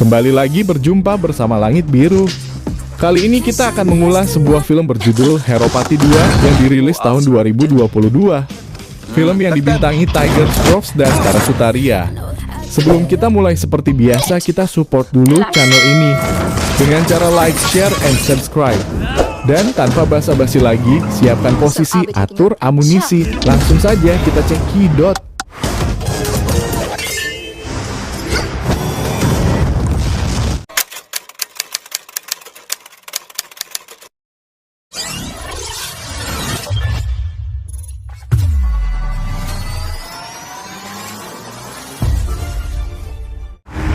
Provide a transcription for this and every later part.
Kembali lagi berjumpa bersama Langit Biru. Kali ini kita akan mengulas sebuah film berjudul Heropati 2 yang dirilis tahun 2022. Film yang dibintangi Tiger Shroff dan Tara Sutaria. Sebelum kita mulai seperti biasa, kita support dulu channel ini dengan cara like, share, and subscribe. Dan tanpa basa-basi lagi, siapkan posisi, atur amunisi. Langsung saja kita cek kidot.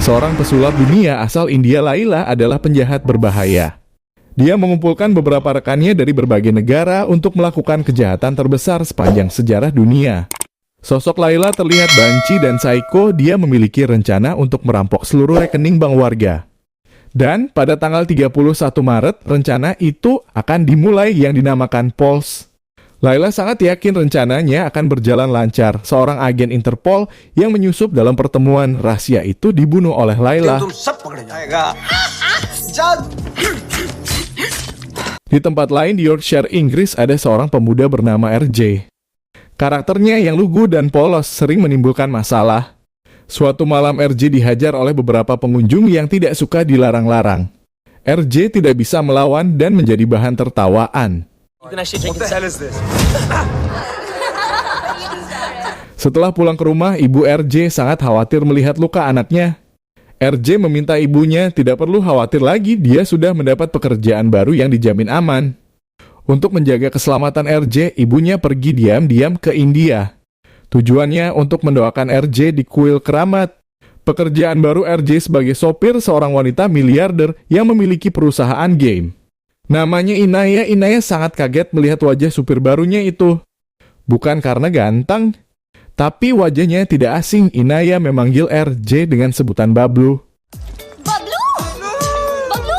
Seorang pesulap dunia asal India, Laila, adalah penjahat berbahaya. Dia mengumpulkan beberapa rekannya dari berbagai negara untuk melakukan kejahatan terbesar sepanjang sejarah dunia. Sosok Laila terlihat banci dan psycho. Dia memiliki rencana untuk merampok seluruh rekening bank warga. Dan pada tanggal 31 Maret, rencana itu akan dimulai yang dinamakan Pulse. Laila sangat yakin rencananya akan berjalan lancar. Seorang agen Interpol yang menyusup dalam pertemuan rahasia itu dibunuh oleh Laila. Di tempat lain di Yorkshire, Inggris, ada seorang pemuda bernama RJ. Karakternya yang lugu dan polos sering menimbulkan masalah. Suatu malam RJ dihajar oleh beberapa pengunjung yang tidak suka dilarang-larang. RJ tidak bisa melawan dan menjadi bahan tertawaan. Setelah pulang ke rumah, ibu RJ sangat khawatir melihat luka anaknya. RJ meminta ibunya tidak perlu khawatir lagi, dia sudah mendapat pekerjaan baru yang dijamin aman. Untuk menjaga keselamatan RJ, ibunya pergi diam-diam ke India. Tujuannya untuk mendoakan RJ di kuil keramat. Pekerjaan baru RJ sebagai sopir seorang wanita miliarder yang memiliki perusahaan game. Namanya Inaya. Inaya sangat kaget melihat wajah supir barunya itu. Bukan karena ganteng, tapi wajahnya tidak asing. Inaya memanggil RJ dengan sebutan Bablu. Bablu! Bablu!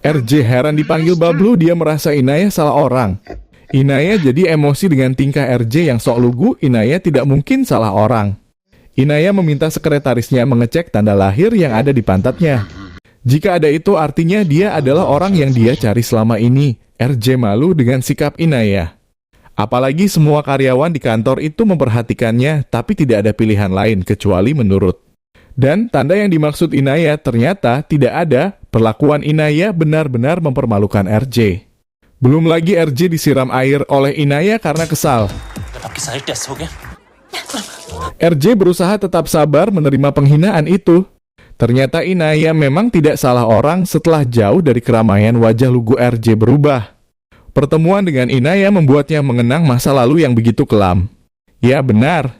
RJ heran dipanggil Bablu, dia merasa Inaya salah orang. Inaya jadi emosi dengan tingkah RJ yang sok lugu. Inaya tidak mungkin salah orang. Inaya meminta sekretarisnya mengecek tanda lahir yang ada di pantatnya. Jika ada itu, artinya dia adalah orang yang dia cari selama ini. RJ malu dengan sikap Inaya. Apalagi semua karyawan di kantor itu memperhatikannya, tapi tidak ada pilihan lain kecuali menurut. Dan tanda yang dimaksud Inaya ternyata tidak ada. Perlakuan Inaya benar-benar mempermalukan RJ. Belum lagi RJ disiram air oleh Inaya karena kesal. RJ berusaha tetap sabar menerima penghinaan itu. Ternyata Inaya memang tidak salah orang. Setelah jauh dari keramaian, wajah lugu RJ berubah. Pertemuan dengan Inaya membuatnya mengenang masa lalu yang begitu kelam. Ya benar,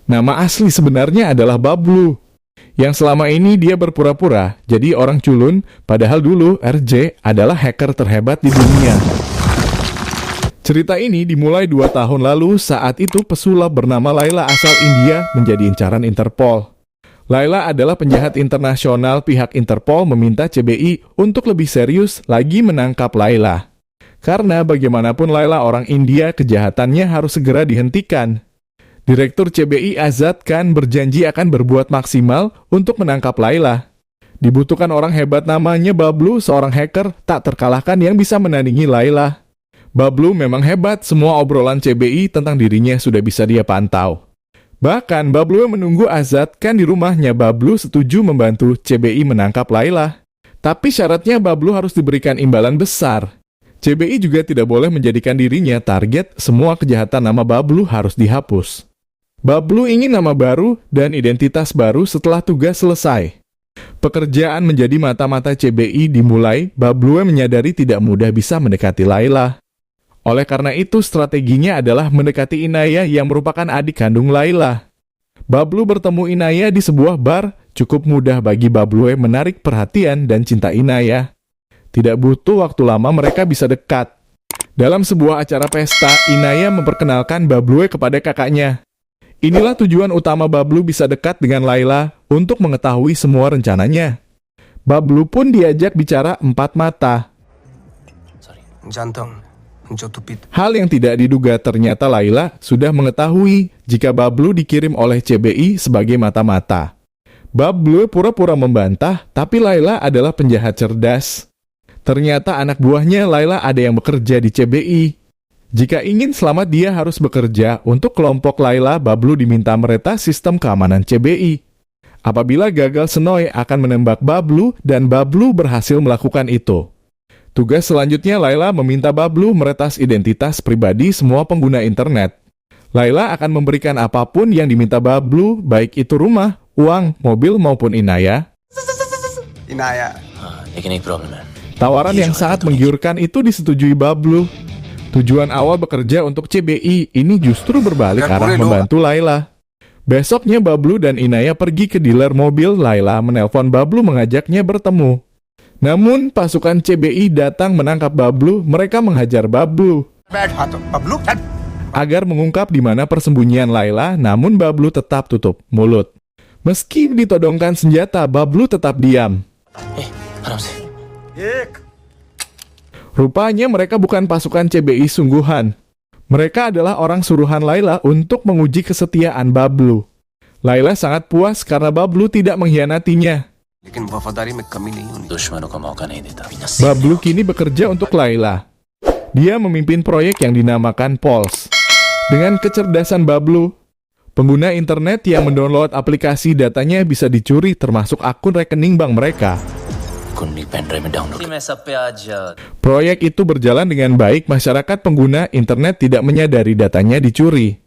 nama asli sebenarnya adalah Bablu. Yang selama ini dia berpura-pura jadi orang culun, padahal dulu RJ adalah hacker terhebat di dunia. Cerita ini dimulai 2 tahun lalu. Saat itu pesulap bernama Laila asal India menjadi incaran Interpol. Laila adalah penjahat internasional. Pihak Interpol meminta CBI untuk lebih serius lagi menangkap Laila. Karena bagaimanapun Laila orang India, kejahatannya harus segera dihentikan. Direktur CBI Azad Khan berjanji akan berbuat maksimal untuk menangkap Laila. Dibutuhkan orang hebat namanya Bablu, seorang hacker tak terkalahkan yang bisa menandingi Laila. Bablu memang hebat, semua obrolan CBI tentang dirinya sudah bisa dia pantau. Bahkan Bablu menunggu Azad Khan di rumahnya. Bablu setuju membantu CBI menangkap Laila. Tapi syaratnya Bablu harus diberikan imbalan besar. CBI juga tidak boleh menjadikan dirinya target. Semua kejahatan nama Bablu harus dihapus. Bablu ingin nama baru dan identitas baru setelah tugas selesai. Pekerjaan menjadi mata-mata CBI dimulai. Bablu menyadari tidak mudah bisa mendekati Laila. Oleh karena itu, strateginya adalah mendekati Inaya yang merupakan adik kandung Laila. Bablu bertemu Inaya di sebuah bar. Cukup mudah bagi Bablu menarik perhatian dan cinta Inaya. Tidak butuh waktu lama mereka bisa dekat. Dalam sebuah acara pesta, Inaya memperkenalkan Bablu kepada kakaknya. Inilah tujuan utama Bablu bisa dekat dengan Laila, untuk mengetahui semua rencananya. Bablu pun diajak bicara 4 mata. Jantung. Hal yang tidak diduga, ternyata Laila sudah mengetahui jika Bablu dikirim oleh CBI sebagai mata-mata. Bablu pura-pura membantah, tapi Laila adalah penjahat cerdas. Ternyata anak buahnya Laila ada yang bekerja di CBI. Jika ingin selamat dia harus bekerja untuk kelompok Laila. Bablu diminta meretas sistem keamanan CBI. Apabila gagal, Senoe akan menembak Bablu dan Bablu berhasil melakukan itu. Tugas selanjutnya Laila meminta Bablu meretas identitas pribadi semua pengguna internet. Laila akan memberikan apapun yang diminta Bablu, baik itu rumah, uang, mobil maupun Inaya. Inaya. Ini problem है. Tawaran yang sangat menggiurkan itu disetujui Bablu. Tujuan awal bekerja untuk CBI ini justru berbalik arah membantu Laila. Besoknya Bablu dan Inaya pergi ke dealer mobil. Laila menelpon Bablu mengajaknya bertemu. Namun pasukan CBI datang menangkap Bablu. Mereka menghajar Bablu agar mengungkap di mana persembunyian Laila. Namun Bablu tetap tutup mulut. Meski ditodongkan senjata, Bablu tetap diam. आराम से. Rupanya mereka bukan pasukan CBI sungguhan. Mereka adalah orang suruhan Laila untuk menguji kesetiaan Bablu. Laila sangat puas karena Bablu tidak mengkhianatinya. लेकिन वफादारी में कमी नहीं होनी. दुश्मनों को मौका नहीं देता. Bablu kini bekerja untuk Laila. Dia memimpin proyek yang dinamakan Pulse. Dengan kecerdasan Bablu, pengguna internet yang mendownload aplikasi datanya bisa dicuri termasuk akun rekening bank mereka. कुंडी पेन ड्राइव में डाउनलोड. मैं सब पे आज Proyek itu berjalan dengan baik. Masyarakat pengguna internet tidak menyadari datanya dicuri.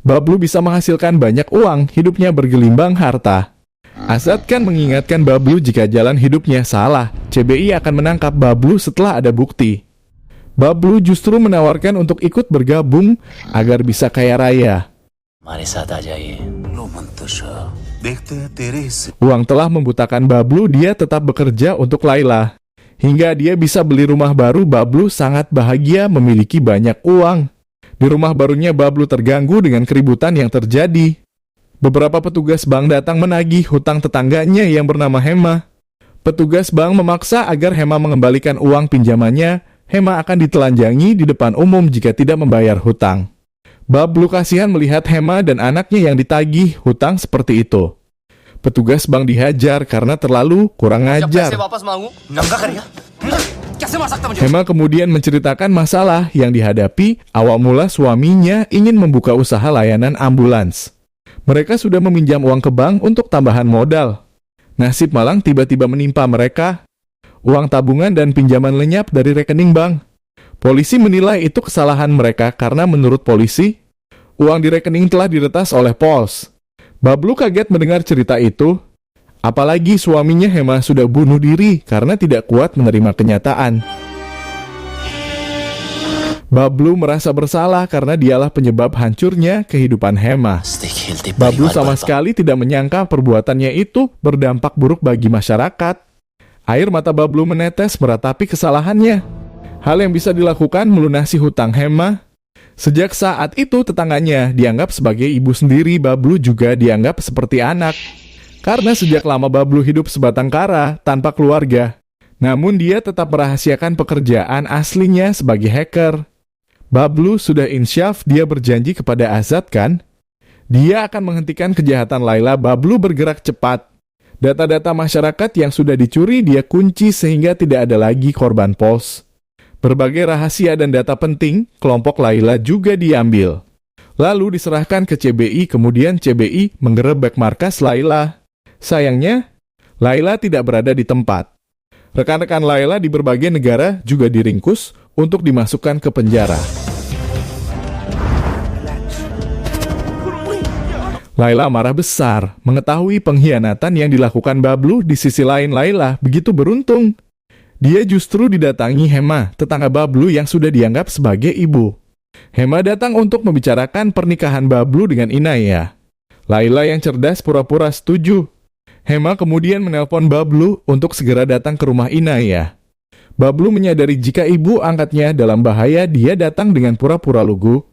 Bablu bisa menghasilkan banyak uang, hidupnya bergelimbang harta. Azad kan mengingatkan Bablu jika jalan hidupnya salah, CBI akan menangkap Bablu setelah ada bukti. Bablu justru menawarkan untuk ikut bergabung agar bisa kaya raya. हमारे साथ आ जाइए. लो मंतशा. देखते हैं तेरे हिस्से. Uang telah membutakan Bablu, dia tetap bekerja untuk Laila. Hingga dia bisa beli rumah baru, Bablu sangat bahagia memiliki banyak uang. Di rumah barunya Bablu terganggu dengan keributan yang terjadi. Beberapa petugas bank datang menagih hutang tetangganya yang bernama Hema. Petugas bank memaksa agar Hema mengembalikan uang pinjamannya. Hema akan ditelanjangi di depan umum jika tidak membayar hutang. Bablu kasihan melihat Hema dan anaknya yang ditagih hutang seperti itu. Petugas bank dihajar karena terlalu kurang ajar. Hema kemudian menceritakan masalah yang dihadapi. Awal mula suaminya ingin membuka usaha layanan ambulans. Mereka sudah meminjam uang ke bank untuk tambahan modal. Nasib malang tiba-tiba menimpa mereka. Uang tabungan dan pinjaman lenyap dari rekening bank. Polisi menilai itu kesalahan mereka karena menurut polisi, uang di rekening telah diretas oleh Pulse. Bablu kaget mendengar cerita itu. Apalagi suaminya Hema sudah bunuh diri karena tidak kuat menerima kenyataan. Bablu merasa bersalah karena dialah penyebab hancurnya kehidupan Hema. Bablu sama sekali tidak menyangka perbuatannya itu berdampak buruk bagi masyarakat. Air mata Bablu menetes meratapi kesalahannya. Hal yang bisa dilakukan melunasi hutang Hema. Sejak saat itu tetangganya dianggap sebagai ibu sendiri. Bablu juga dianggap seperti anak. Karena sejak lama Bablu hidup sebatang kara tanpa keluarga. Namun dia tetap merahasiakan pekerjaan aslinya sebagai hacker. Bablu sudah insyaf, dia berjanji kepada Azad kan? Dia akan menghentikan kejahatan Laila. Bablu bergerak cepat. Data-data masyarakat yang sudah dicuri dia kunci sehingga tidak ada lagi korban Pulse. Berbagai rahasia dan data penting kelompok Laila juga diambil. Lalu diserahkan ke CBI, kemudian CBI menggerebek markas Laila. Sayangnya, Laila tidak berada di tempat. Rekan-rekan Laila di berbagai negara juga diringkus untuk dimasukkan ke penjara. Laila marah besar mengetahui pengkhianatan yang dilakukan Bablu. Di sisi lain Laila begitu beruntung. Dia justru didatangi Hema, tetangga Bablu yang sudah dianggap sebagai ibu. Hema datang untuk membicarakan pernikahan Bablu dengan Inaya. Laila yang cerdas pura-pura setuju. Hema kemudian menelpon Bablu untuk segera datang ke rumah Inaya. Bablu menyadari jika ibu angkatnya dalam bahaya. Dia datang dengan pura-pura lugu.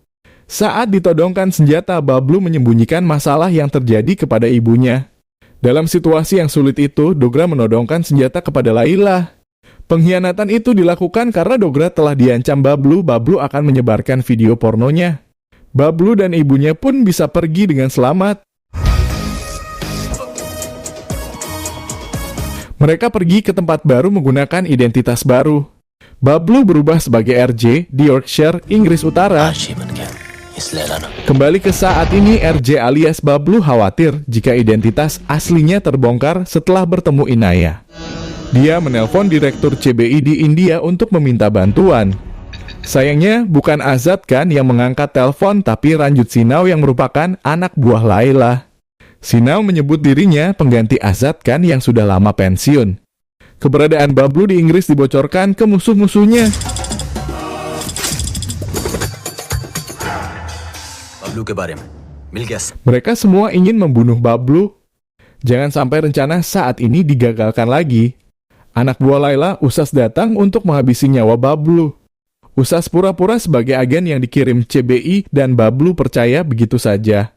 Saat ditodongkan senjata, Bablu menyembunyikan masalah yang terjadi kepada ibunya. Dalam situasi yang sulit itu, Dogra menodongkan senjata kepada Laila. Pengkhianatan itu dilakukan karena Dogra telah diancam Bablu. Bablu akan menyebarkan video pornonya. Bablu dan ibunya pun bisa pergi dengan selamat. Mereka pergi ke tempat baru menggunakan identitas baru. Bablu berubah sebagai RJ di Yorkshire, Inggris Utara. आज ये बन गया इस लैला ना Kembali ke saat ini, RJ alias Bablu khawatir jika identitas aslinya terbongkar setelah bertemu Inaya. Dia menelpon direktur CBI di India untuk meminta bantuan. Sayangnya, bukan Azad Khan yang mengangkat telepon, tapi Ranjut Sinau yang merupakan anak buah Laila. Sinau menyebut dirinya pengganti Azad Khan yang sudah lama pensiun. Keberadaan Bablu di Inggris dibocorkan ke musuh-musuhnya. Bablu के बारे में मिल गया Mereka semua ingin membunuh Bablu. Jangan sampai rencana saat ini digagalkan lagi. Anak buah Laila, Usas datang untuk menghabisi nyawa Bablu. Usas pura-pura sebagai agen yang dikirim CBI dan Bablu percaya begitu saja.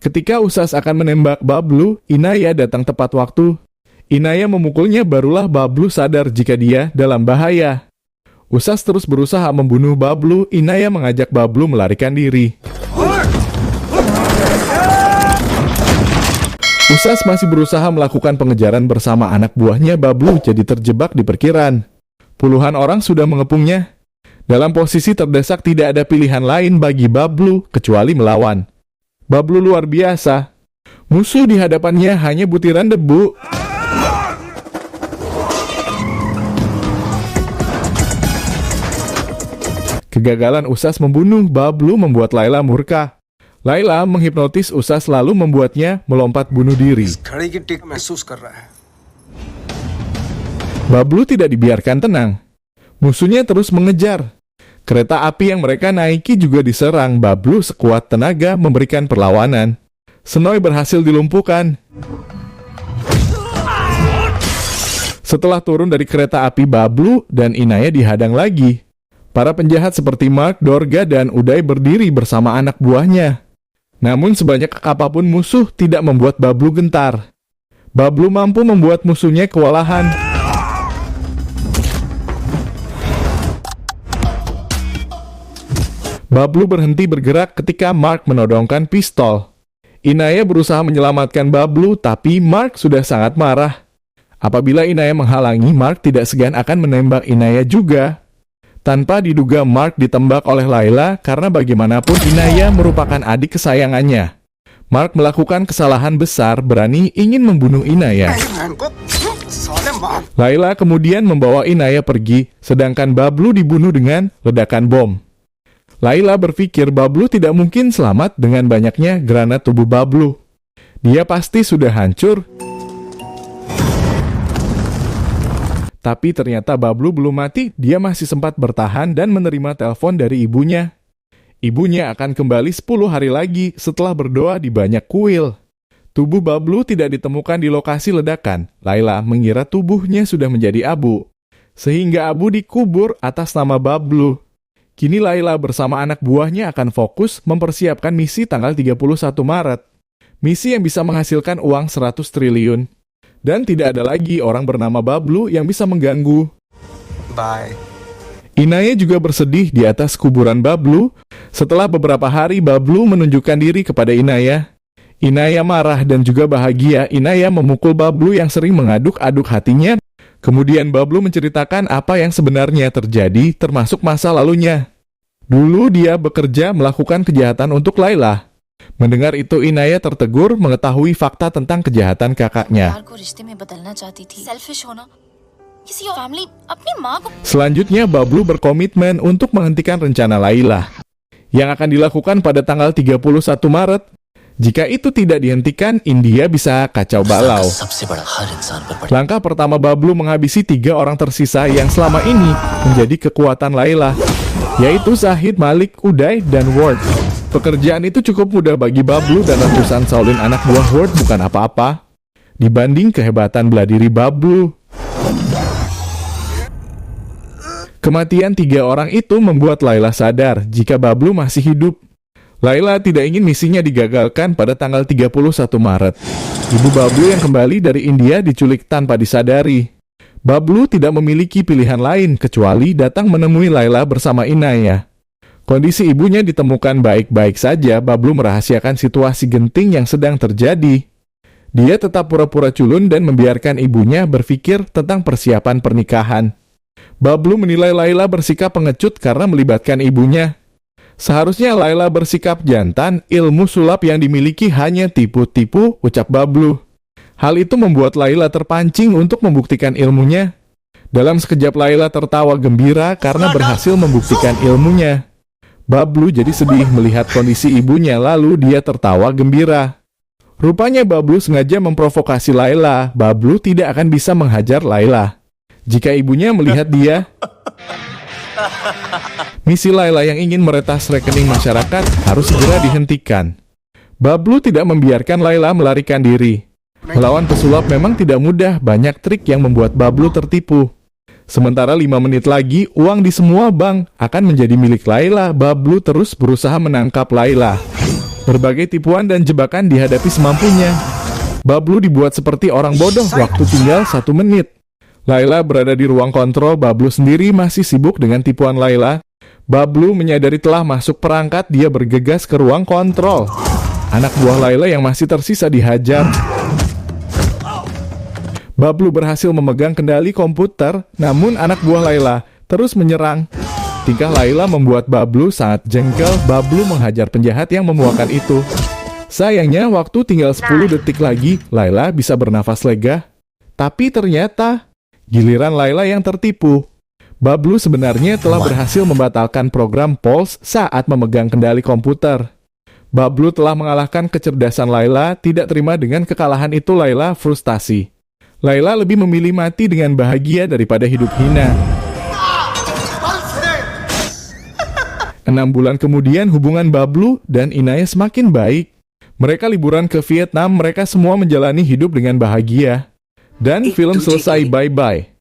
Ketika Usas akan menembak Bablu, Inaya datang tepat waktu. Inaya memukulnya, barulah Bablu sadar jika dia dalam bahaya. Usas terus berusaha membunuh Bablu. Inaya mengajak Bablu melarikan diri. Usas masih berusaha melakukan pengejaran bersama anak buahnya. Bablu jadi terjebak di parkiran. Puluhan orang sudah mengepungnya. Dalam posisi terdesak, tidak ada pilihan lain bagi Bablu kecuali melawan. Bablu luar biasa. Musuh di hadapannya hanya butiran debu. Kegagalan Usas membunuh Bablu membuat Laila murka. Laila menghipnotis Usas lalu membuatnya melompat bunuh diri. घड़ी की टिक महसूस कर रहा है. Bablu tidak dibiarkan tenang. Musuhnya terus mengejar. Kereta api yang mereka naiki juga diserang. Bablu sekuat tenaga memberikan perlawanan. Senoy berhasil dilumpuhkan. Setelah turun dari kereta api, Bablu dan Inaya dihadang lagi. Para penjahat seperti Mark, Dorga, dan Uday berdiri bersama anak buahnya. Namun sebanyak apapun musuh tidak membuat Bablu gentar. Bablu mampu membuat musuhnya kewalahan. Bablu berhenti bergerak ketika Mark menodongkan pistol. Inaya berusaha menyelamatkan Bablu, tapi Mark sudah sangat marah. Apabila Inaya menghalangi, Mark tidak segan akan menembak Inaya juga. Tanpa diduga, Mark ditembak oleh Laila karena bagaimanapun Inaya merupakan adik kesayangannya. Mark melakukan kesalahan besar, berani ingin membunuh Inaya. Laila kemudian membawa Inaya pergi, sedangkan Bablu dibunuh dengan ledakan bom. Laila berpikir Bablu tidak mungkin selamat dengan banyaknya granat tubuh Bablu. Dia pasti sudah hancur. Tapi ternyata Bablu belum mati, dia masih sempat bertahan dan menerima telepon dari ibunya. Ibunya akan kembali 10 hari lagi setelah berdoa di banyak kuil. Tubuh Bablu tidak ditemukan di lokasi ledakan. Laila mengira tubuhnya sudah menjadi abu, sehingga abu dikubur atas nama Bablu. Kini Laila bersama anak buahnya akan fokus mempersiapkan misi tanggal 31 Maret. Misi yang bisa menghasilkan uang 100 triliun. Dan tidak ada lagi orang bernama Bablu yang bisa mengganggu. Bye. Inaya juga bersedih di atas kuburan Bablu. Setelah beberapa hari, Bablu menunjukkan diri kepada Inaya. Inaya marah dan juga bahagia. Inaya memukul Bablu yang sering mengaduk-aduk hatinya. Kemudian Bablu menceritakan apa yang sebenarnya terjadi, termasuk masa lalunya. Dulu dia bekerja melakukan kejahatan untuk Laila. Mendengar itu, Inaya tertegur mengetahui fakta tentang kejahatan kakaknya. Selanjutnya, Bablu berkomitmen untuk menghentikan rencana Laila yang akan dilakukan pada tanggal 31 Maret. Jika itu tidak dihentikan, India bisa kacau balau. Langkah pertama Bablu menghabisi 3 orang tersisa yang selama ini menjadi kekuatan Laila, yaitu Zahid, Malik, Uday, dan Ward. Pekerjaan itu cukup mudah bagi Bablu dan ratusan Shaolin anak buah Ward bukan apa-apa dibanding kehebatan bela diri Bablu. Kematian 3 orang itu membuat Laila sadar jika Bablu masih hidup. Laila tidak ingin misinya digagalkan pada tanggal 31 Maret. Ibu Bablu yang kembali dari India diculik tanpa disadari. Bablu tidak memiliki pilihan lain kecuali datang menemui Laila bersama Inaya. Kondisi ibunya ditemukan baik-baik saja. Bablu merahasiakan situasi genting yang sedang terjadi. Dia tetap pura-pura culun dan membiarkan ibunya berpikir tentang persiapan pernikahan. Bablu menilai Layla bersikap pengecut karena melibatkan ibunya. Seharusnya Layla bersikap jantan, ilmu sulap yang dimiliki hanya tipu-tipu, ucap Bablu. Hal itu membuat Layla terpancing untuk membuktikan ilmunya. Dalam sekejap Layla tertawa gembira karena berhasil membuktikan ilmunya. Bablu jadi sedih melihat kondisi ibunya, lalu dia tertawa gembira. Rupanya Bablu sengaja memprovokasi Layla. Bablu tidak akan bisa menghajar Layla jika ibunya melihat dia. Misi Layla yang ingin meretas rekening masyarakat harus segera dihentikan. Bablu tidak membiarkan Layla melarikan diri. Melawan pesulap memang tidak mudah, banyak trik yang membuat Bablu tertipu. Sementara 5 menit lagi, uang di semua bank akan menjadi milik Layla. Bablu terus berusaha menangkap Layla. Berbagai tipuan dan jebakan dihadapi semampunya. Bablu dibuat seperti orang bodoh, waktu tinggal 1 menit. Layla berada di ruang kontrol, Bablu sendiri masih sibuk dengan tipuan Layla. Bablu menyadari telah masuk perangkat, dia bergegas ke ruang kontrol. Anak buah Layla yang masih tersisa dihajar. Bablu berhasil memegang kendali komputer, namun anak buah Layla terus menyerang. Tingkah Layla membuat Bablu sangat jengkel. Bablu menghajar penjahat yang memuakan itu. Sayangnya, waktu tinggal 10 detik lagi, Layla bisa bernafas lega. Tapi ternyata, giliran Layla yang tertipu. Bablu sebenarnya telah berhasil membatalkan program Pulse saat memegang kendali komputer. Bablu telah mengalahkan kecerdasan Layla. Tidak terima dengan kekalahan itu, Layla frustasi. Layla lebih memilih mati dengan bahagia daripada hidup hina. 6 bulan kemudian, hubungan Bablu dan Inaya semakin baik. Mereka liburan ke Vietnam, mereka semua menjalani hidup dengan bahagia. Dan film selesai, bye-bye.